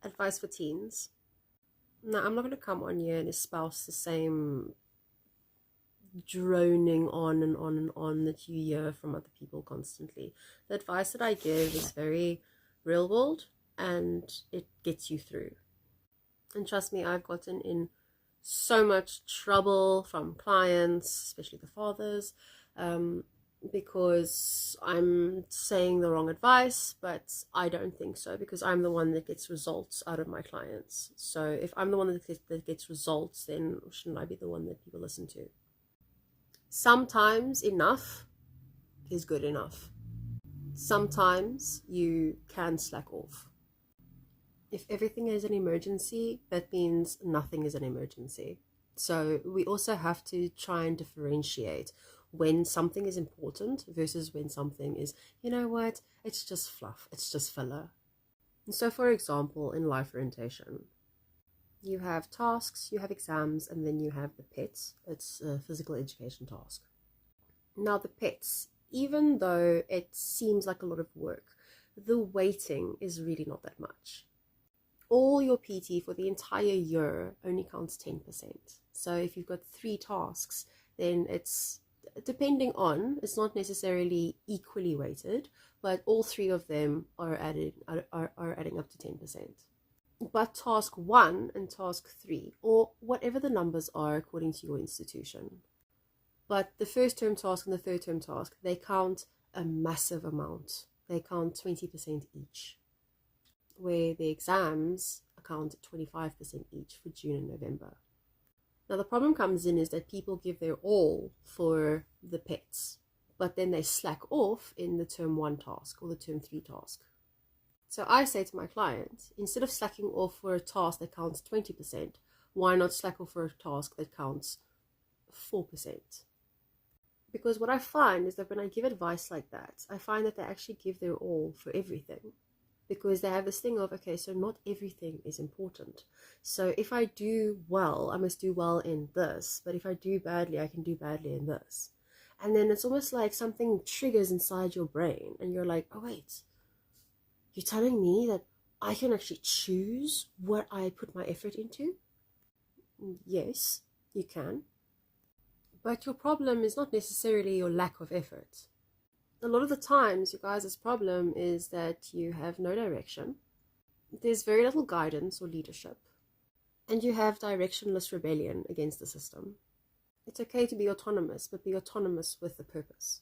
Advice for teens. Now, I'm not going to come on here and espouse the same droning on and on and on that you hear from other people constantly. The advice that I give is very real world and it gets you through. And trust me, I've gotten in so much trouble from clients, especially the fathers, because I'm saying the wrong advice, but I don't think so, because I'm the one that gets results out of my clients. So if I'm the one that gets results, then shouldn't I be the one that people listen to? Sometimes enough is good enough. Sometimes you can slack off. If everything is an emergency, that means nothing is an emergency. So we also have to try and differentiate when something is important versus when something is, you know what, it's just fluff, it's just filler. And so for example, in life orientation, you have tasks, you have exams, and then you have the PETs. It's a physical education task. Now the PETs, even though it seems like a lot of work, the weighting is really not that much. All your PT for the entire year only counts 10%. So if you've got 3 tasks, then it's, depending on, it's not necessarily equally weighted, but all 3 of them are adding up to 10%. But task 1 and task 3, or whatever the numbers are according to your institution, but the first term task and the third term task, they count a massive amount. They count 20% each, where the exams account 25% each for June and November. Now the problem comes in is that people give their all for the PETs, but then they slack off in the term 1 task or the term 3 task. So I say to my client, instead of slacking off for a task that counts 20%, why not slack off for a task that counts 4%? Because what I find is that when I give advice like that, I find that they actually give their all for everything. Because they have this thing of, okay, so not everything is important. So if I do well, I must do well in this. But if I do badly, I can do badly in this. And then it's almost like something triggers inside your brain. And you're like, oh, wait. You're telling me that I can actually choose what I put my effort into? Yes, you can. But your problem is not necessarily your lack of effort. A lot of the times, you guys' problem is that you have no direction. There's very little guidance or leadership. And you have directionless rebellion against the system. It's okay to be autonomous, but be autonomous with a purpose.